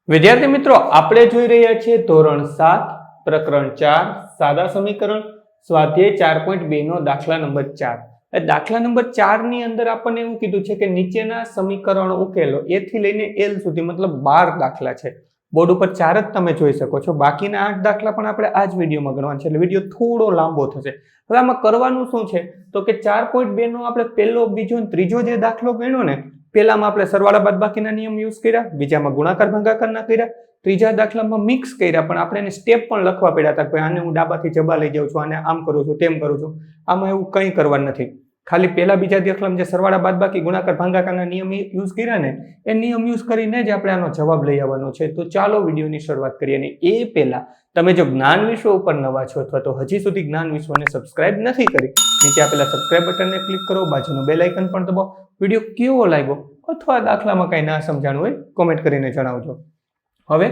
વિદ્યાર્થી મિત્રો, આપણે જોઈ રહ્યા છીએ ધોરણ 7 પ્રકરણ 4 સાદા સમીકરણ સ્વાધ્યાય 4.2 નો દાખલા નંબર 4. દાખલા નંબર 4 ની અંદર આપણને એવું કીધું છે કે નીચેના સમીકરણો ઉકેલો. એ થી લઈને એલ સુધી મતલબ 12 દાખલા છે. બોર્ડ ઉપર 4 જ તમે જોઈ શકો છો. બાકીના 8 દાખલા પણ આપણે આ જ વિડીયોમાં ગણવાના છે, એટલે વિડીયો થોડો લાંબો થશે. હવે આમાં કરવાનું શું છે તો કે 4.2 નો આપણે પહેલો, બીજો અને ત્રીજો જે દાખલો ગણ્યો ને, પહેલામાં આપણે સરવાળા બાદબાકીના નિયમ યુઝ કર્યા, બીજામાં ગુણાકાર ભાગાકારના કર્યા, ત્રીજા દાખલામાં મિક્સ કર્યા, પણ આપણે એને સ્ટેપ પણ લખવા પડ્યા હતા કે આને હું ડાબાથી જબા લઈ જાઉં છું, આને આમ કરું છું, તેમ કરું છું. આમાં એવું કંઈ કરવાનું નથી. ખાલી પહેલા બીજા દાખલામાં જે સરવાળા બાદબાકી ગુણાકાર ભાગાકારના નિયમ યુઝ કર્યા ને, એ નિયમ યુઝ કરીને જ આપણે આનો જવાબ લઈ આવવાનો છે. તો ચાલો વિડીયોની શરૂઆત કરીએ. અને એ પહેલા તમે જો જ્ઞાન વિશ્વ ઉપર નવા છો અથવા તો હજી સુધી જ્ઞાન વિશ્વને સબસ્ક્રાઇબ નથી કરી, નીચે આપેલા સબસ્ક્રાઇબ બટનને ક્લિક કરો, બાજુનું બેલ આઇકન પણ દબાવો. વિડીયો કેવો લાગ્યો અથવા દાખલામાં કઈ ના સમજાણું હોય કોમેન્ટ કરીને જણાવજો. હવે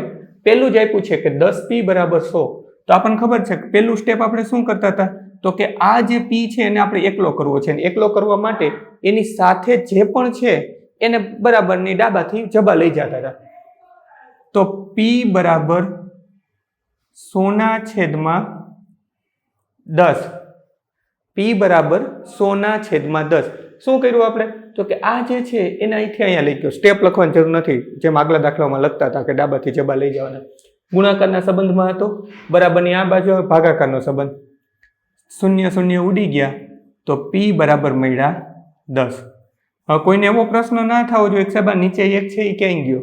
પહેલું જ આપ્યું છે કે 10p બરાબર 100. તો આપણને ખબર છે કે પહેલું સ્ટેપ આપણે શું કરતા હતા તો કે આ જે p છે એને આપણે એકલો કરવો છે, અને એકલો કરવા માટે એની સાથે જે પણ છે એને બરાબરની ડાબાથી જબા લઈ જતા હતા. તો p બરાબર 100/10. p બરાબર 100/10. શું કર્યું આપણે તો કે આ જે છે એને અહીંથી અહીંયા લઈ ગયો. સ્ટેપ લખવાની જરૂર નથી, જેમ આગલા દાખલામાં લખતા હતા કે ડાબાથી જબા લઈ જવાના. ગુણાકારના સંબંધમાં હતો, બરાબરની આ બાજુ ભાગાકારનો સંબંધ. 0 0 ઉડી ગયા તો p બરાબર મળ્યા 10. હવે કોઈને એવો પ્રશ્ન ના થવો જોઈએ કે સાહેબ નીચે 1 છે એ ક્યાંય ગયો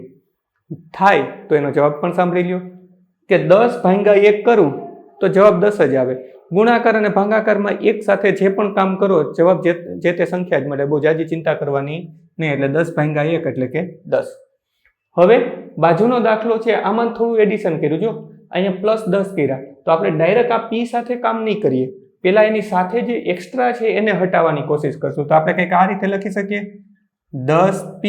થાય, તો એનો જવાબ પણ સાંભળી લ્યો કે 10/1 કરું તો જવાબ 10 જ આવે. ગુણાકાર અને ભાગાકારમાં એક સાથે જે પણ કામ કરો જવાબ જે તે સંખ્યા જ મળે, બહુ જાજી ચિંતા કરવાની નહીં. એટલે 10/1 એટલે કે 10. હવે બાજુનો દાખલો છે, આમાં થોડું એડિશન કર્યું. જો અહીંયા +10 કર્યા તો આપણે ડાયરેક્ટ આ p સાથે કામ નહીં કરીએ, પેલા એની સાથે જે એક્સ્ટ્રા છે એને હટાવવાની કોશિશ કરશું. તો આપણે કંઈક આ રીતે લખી શકીએ, 10p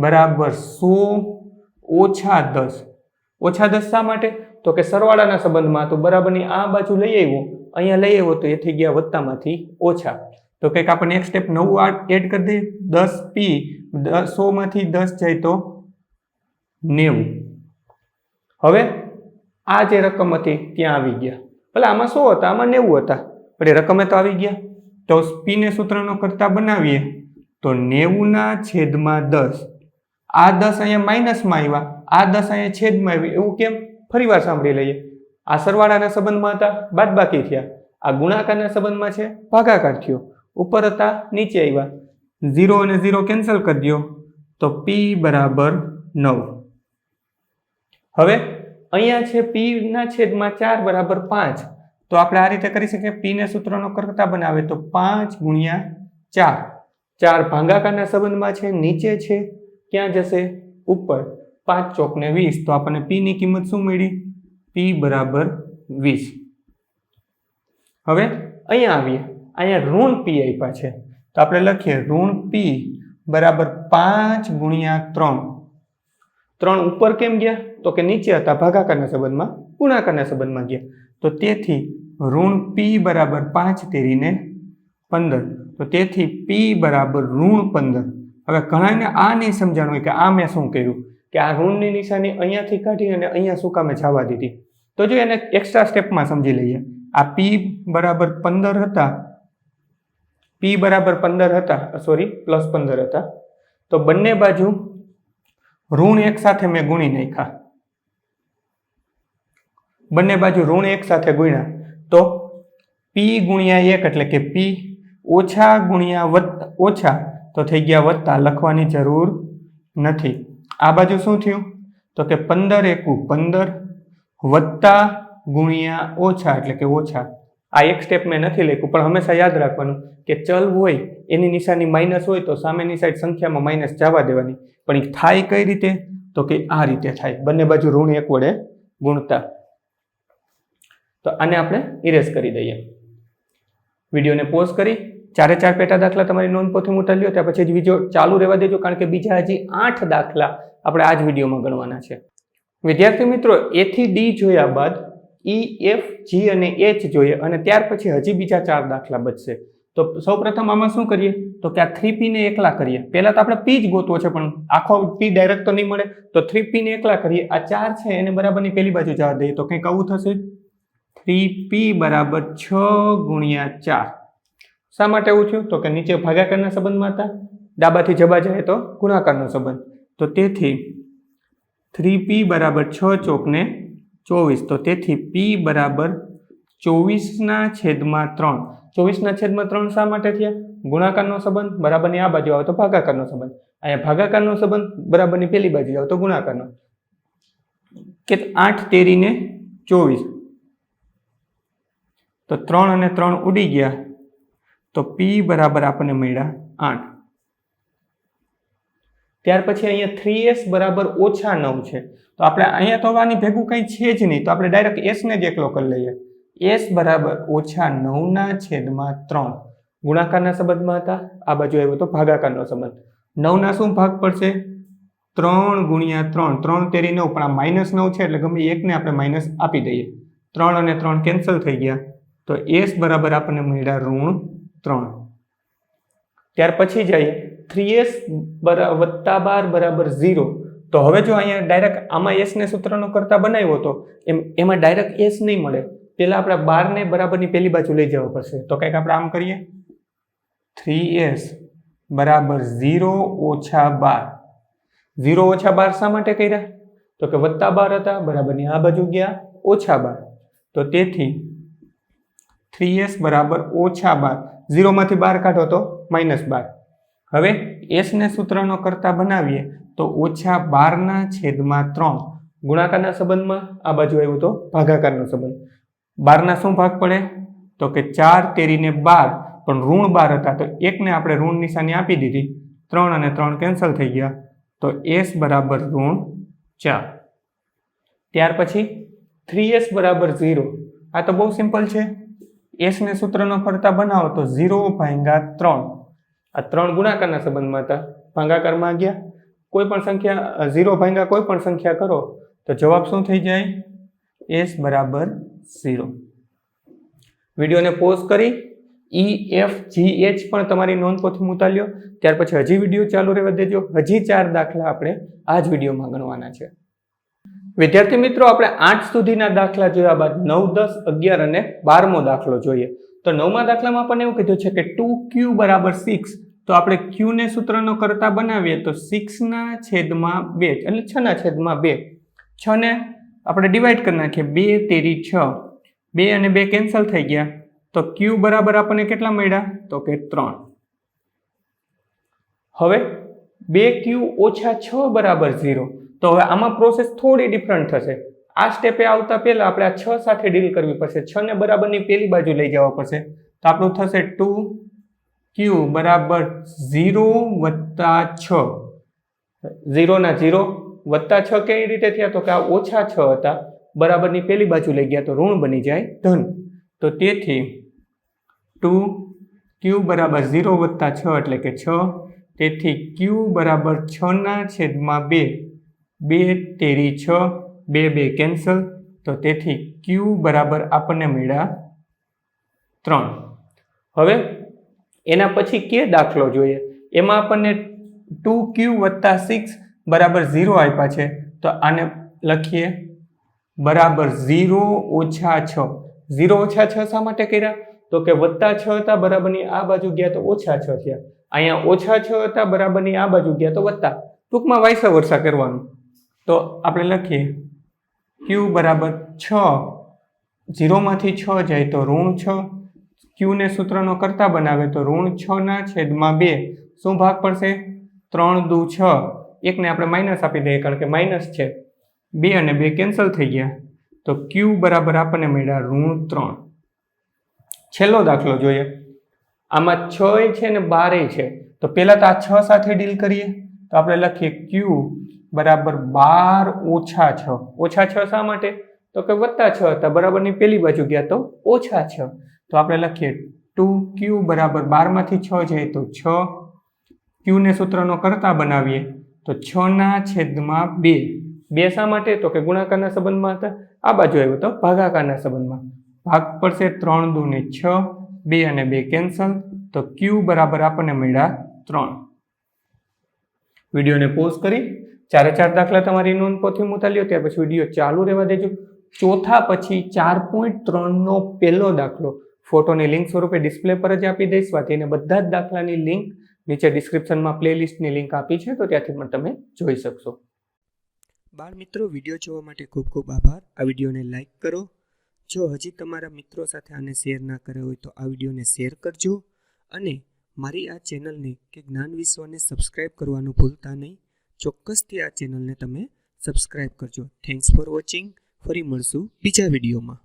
બરાબર 100 - 10. -10 શા માટે તો કે સરવાળાના સંબંધમાં તો બરાબરની આ બાજુ લઈ આવ્યો, અહીંયા લઈ આવ્યો તો એ થઈ ગયા વત્તામાંથી ઓછા. તો કંઈક આપણને એક સ્ટેપ નવું એડ કરી દઈએ, 10p 100માંથી 10 જાય તો 90. હવે આ જે રકમ હતી ત્યાં આવી ગયા. ભલે આમાં 100 હતા, આમાં 90 હતા, પણ એ રકમે તો આવી ગયા. તો p ને સૂત્રનો કરતા બનાવીએ તો 90/10. આ 10 અહીંયા માઇનસમાં આવ્યા, આ 10 અહીંયા છેદમાં આવ્યું. એવું કેમ? ફરી વાર સાંભળી લઈએ. આ સરવાળાના સંબંધમાં હતા, બાદબાકી થયા. આ ગુણાકારના સંબંધમાં છે, ભાગાકાર થયો. ઉપર હતા, નીચે આવ્યા. 0 અને 0 કેન્સલ કરી દો તો p બરાબર 9. હવે અહીંયા છે p ના છેદમાં 4 બરાબર 5. તો આપણે આ રીતે કરી શકીએ, p ને સૂત્રનો કરતા બનાવે તો 5 × 4. 4 ભાગાકારના સંબંધમાં છે, નીચે છે, ક્યાં જશે? ઉપર. 5 ચોક ને 20. તો આપણને p ની કિંમત શું મળી? p બરાબર 20. હવે અહીંયા આવીએ, અહીંયા ઋણ p આપ્યા છે તો આપણે લખીએ ઋણ p બરાબર 5 × 3. 3 ઉપર કેમ ગયા તો કે નીચે હતા, ભાગાકારના સંબંધમાં ગુણાકારના સંબંધમાં ગયા. તો તેથી ઋણ p બરાબર 5 તેરીને 15. તો તેથી p બરાબર ઋણ 15. હવે ઘણાને આ નહીં સમજાણું હોય કે આ મેં શું કર્યું કે આ ઋણની નિશાની અહીંયાથી કાઢી અને અહીંયા શું કામે જવા દીધી. તો જો એને એક્સ્ટ્રા સ્ટેપમાં સમજી લઈએ. આ p બરાબર 15 હતા, p બરાબર 15 હતા, સોરી +15 હતા. તો બંને બાજુ ઋણ એક સાથે મેં ગુણી નાખ્યા. બંને બાજુ ઋણ એક સાથે ગુણ્યા તો p × 1 એટલે કે p ઓછા ગુણ્યા ઓછા તો થઈ ગયા વત્તા, લખવાની જરૂર નથી. આ બાજુ શું થયું તો કે 15 × 15 વત્તા ગુણ્યા ઓછા એટલે કે ઓછા. આ એક સ્ટેપ મેં નથી લખ્યું, પણ હંમેશા યાદ રાખવાનું કે ચલ હોય એની નિશાની માઇનસ હોય તો સામેની સાઈડ સંખ્યામાં માઇનસ જવા દેવાની. પણ એ થાય કઈ રીતે તો કે આ રીતે થાય, બંને બાજુ ઋણ 1 વડે ગુણતા. તો આને આપણે ઇરેઝ કરી દઈએ. વિડીયોને પોઝ કરી 4 પેટા દાખલા તમારી નોંધપોથી ઉતારી લ્યો, ત્યાર પછી વિડીયો ચાલુ રહેવા દેજો, કારણ કે બીજા હજી 8 દાખલા આપણે આ જ વિડીયોમાં ગણવાના છે. વિદ્યાર્થી મિત્રો, a થી d જોયા બાદ E, F, G અને H જોઈએ, અને ત્યાર પછી હજી બીજા 4 દાખલા બચશે. તો સૌપ્રથમ આમાં શું કરીએ તો કે આ 3p ને એકલા કરીએ. પહેલા તો આપણે p જ ગોતવો છે પણ આખો p ડાયરેક્ટ તો નહીં મળે, તો 3p ને એકલા કરીએ. આ 4 છે એને બરાબરની પેલી બાજુ જવા દઈએ તો કંઈક આવું થશે 3p બરાબર 6 ગુણ્યા 4. શા માટે એવું થયું તો કે નીચે ભાગાકારના સંબંધમાં હતા, ડાબાથી જબા જાય તો ગુણાકારનો સંબંધ. તો તેથી 3p બરાબર 6 ચોક ને 24. તો તેથી p બરાબર 24/3. 24/3 શા માટે થયા? ગુણાકારનો સંબંધ, બરાબરની આ બાજુ આવે તો ભાગાકારનો સંબંધ. અહીંયા ભાગાકારનો સંબંધ, બરાબરની પેલી બાજુ આવે તો ગુણાકારનો. કે 8 તેરી ને 24. તો 3 અને 3 ઉડી ગયા તો p બરાબર આપણને મળ્યા 8. ત્યાર પછી અહીંયા 3s બરાબર -9 છે. તો આપણે અહીંયા તો આની ભેગું કંઈ છે જ નહીં, તો આપણે ડાયરેક્ટ s ને જ એકલો કરી લઈએ. s બરાબર -9/3. ગુણાકારના સંબંધમાં હતા, આ બાજુ આવ્યો તો ભાગાકારનો સંબંધ. 9 ના શું ભાગ પડશે? 3 ગુણ્યા 3. 3 તેરી 9, પણ આ -9 છે એટલે ગમે એકને આપણે માઇનસ આપી દઈએ. 3 અને 3 કેન્સલ થઈ ગયા તો s બરાબર આપણને મળ્યા -3. ત્યાર પછી જઈએ 3s વત્તા 12 બરાબર 0. તો હવે જો અહીંયા ડાયરેક્ટ આમાં s ને સૂત્રનો કરતા બનાવ્યો તો એમાં ડાયરેક્ટ s નહીં મળે. પેલા આપણે 12 ને બરાબરની પેલી બાજુ લઈ જવા પડશે. તો કંઈક આપણે આમ કરીએ 3s બરાબર 0 ઓછા 12. 0 ઓછા 12 શા માટે કર્યા? તો કે વત્તા 12 હતા, બરાબરની આ બાજુ ગયા ઓછા 12. તો તેથી 3s બરાબર ઓછા 12. 0 માંથી 12 કાઢો તો -12. હવે s ને સૂત્રનો કરતા બનાવીએ તો -12/3. ગુણાકારના સંબંધમાં આ બાજુ આવ્યું તો ભાગાકારનો સંબંધ. 12 ના શું ભાગ પડે? તો કે 4 તેરી ને 12, પણ ઋણ 12 હતા તો એકને આપણે ઋણ નિશાની આપી દીધી. 3 અને 3 કેન્સલ થઈ ગયા તો s બરાબર -4. ત્યાર પછી 3s બરાબર 0. આ તો બહુ સિમ્પલ છે. s ને સૂત્રનો કરતા બનાવો તો 0/3. આ 3 ગુણાકારના સંબંધમાં હતા, ભાગાકારમાં ગયા. કોઈ પણ સંખ્યા 0 ભાગ્યા કોઈ પણ સંખ્યા કરો તો જવાબ શું થઈ જાય? s બરાબર 0. વિડીયોને પોઝ કરી E, F, G, H પણ તમારી નોંધપોથીમાં ઉતારી લો. ત્યાર પછી હજી વિડીયો ચાલુ રહેવા દેજો. હજી 4 દાખલા આપણે આ જ વિડીયોમાં ગણવાના છે. વિદ્યાર્થી મિત્રો, આપણે 8 સુધીના દાખલા જોયા બાદ 9, 10, 11 અને 12મો દાખલો જોઈએ. તો 9મા દાખલામાં આપણને એવું કીધું છે કે 2q બરાબર 6. તો આપણે q ને સૂત્રનો કરતા બનાવીએ તો 6/2 એટલે 6/2. 6 ને આપણે ડિવાઈડ કરી નાખીએ. 2 તેરી 6. 2 અને 2 કેન્સલ થઈ ગયા તો q બરાબર આપણને કેટલા મળ્યા? તો કે 3. હવે 2q ઓછા 6 બરાબર 0. તો હવે આમાં પ્રોસેસ થોડી ડિફરન્ટ થશે. આ સ્ટેપે આવતા પહેલા આપણે આ 6 સાથે ડીલ કરવી પડશે. 6 ને બરાબરની પેલી બાજુ લઈ જવા પડશે. તો આપણું થશે 2q બરાબર 0 વત્તા 6. 0 ના 0 વત્તા 6 કેવી રીતે થયા? તો કે આ ઓછા 6 હતા, બરાબરની પેલી બાજુ લઈ ગયા તો ઋણ બની જાય ધન. તો તેથી 2q બરાબર 0 વત્તા 6 એટલે કે 6. તેથી q બરાબર 6/2. 2 તેરી 6, 2 2 કેન્સલ. તો તેથી q બરાબર આપણને મળ્યા 3. હવે એના પછી કે દાખલો જોઈએ. એમાં આપણને 2q વત્તા 6 બરાબર 0 આપ્યા છે. તો આને લખીએ બરાબર 0 ઓછા 6. 0 ઓછા 6 શા માટે કર્યા? તો કે વત્તા 6 હતા, બરાબરની આ બાજુ ગયા તો ઓછા 6 થયા. અહીંયા ઓછા 6 હતા, બરાબરની આ બાજુ ગયા તો વત્તા. ટૂંકમાં વાઇસ વર્સા કરવાનું. તો આપણે લખીએ q બરાબર 6. 0 માંથી 6 જાય તો ઋણ 6. q ને સૂત્રનો કરતા બનાવે તો ઋણ 6/2. શું ભાગ પડશે? 3 દુ 6. એકને આપણે માઇનસ આપી દઈએ કારણ કે માઇનસ છે. 2 અને 2 કેન્સલ થઈ ગયા તો q બરાબર આપણને મળ્યા ઋણ 3. છેલ્લો દાખલો જોઈએ. આમાં 6 છે ને 12 છે. તો પહેલા તો આ 6 સાથે ડીલ કરીએ. તો આપણે લખીએ q બરાબર 12 ઓછા 6. ઓછા 6 શા માટે? તો કે વત્તા 6 હતા, બરાબરની પેલી બાજુ ગયા તો ઓછા 6. તો આપણે લખીએ 2q બરાબર 12 માંથી 6 જાય તો 6. q ને સૂત્રનો કરતા બનાવીએ તો 6/2. 2 શા માટે? તો કે ગુણાકારના સંબંધમાં હતા, આ બાજુ આવ્યો તો ભાગાકારના સંબંધમાં. ભાગ પડશે 3 દુ ને 6, 2 અને 2 કેન્સલ. તો Q બરાબર આપણને મળ્યા 3. વિડીયોને પોઝ કરી 4 દાખલા તમારી નોંધ પોથીમાં ઉતારી લ્યો, ત્યાર પછી વિડીયો ચાલુ રહેવા દેજો. ચોથા પછી 4.3 નો પહેલો દાખલો ફોટોની લિંક સ્વરૂપે ડિસ્પ્લે પર જ આપી દઈશ. વાંચીને બધા જ દાખલાની લિંક નીચે ડિસ્ક્રિપ્શનમાં પ્લેલિસ્ટની લિંક આપી છે, તો ત્યાંથી પણ તમે જોઈ શકશો. બાળ મિત્રો, વિડીયો જોવા માટે ખૂબ ખૂબ આભાર. આ વિડીયોને લાઈક કરો. જો હજી તમારા મિત્રો સાથે આને શેર ના કર્યો હોય તો આ વિડીયોને શેર કરજો અને મારી આ ચેનલને કે જ્ઞાન વિશ્વને સબસ્ક્રાઇબ કરવાનું ભૂલતા નહીં. ચોક્કસથી આ ચેનલને તમે સબસ્ક્રાઇબ કરજો. Thanks for watching. ફરી મળશું બીજા વિડીયોમાં.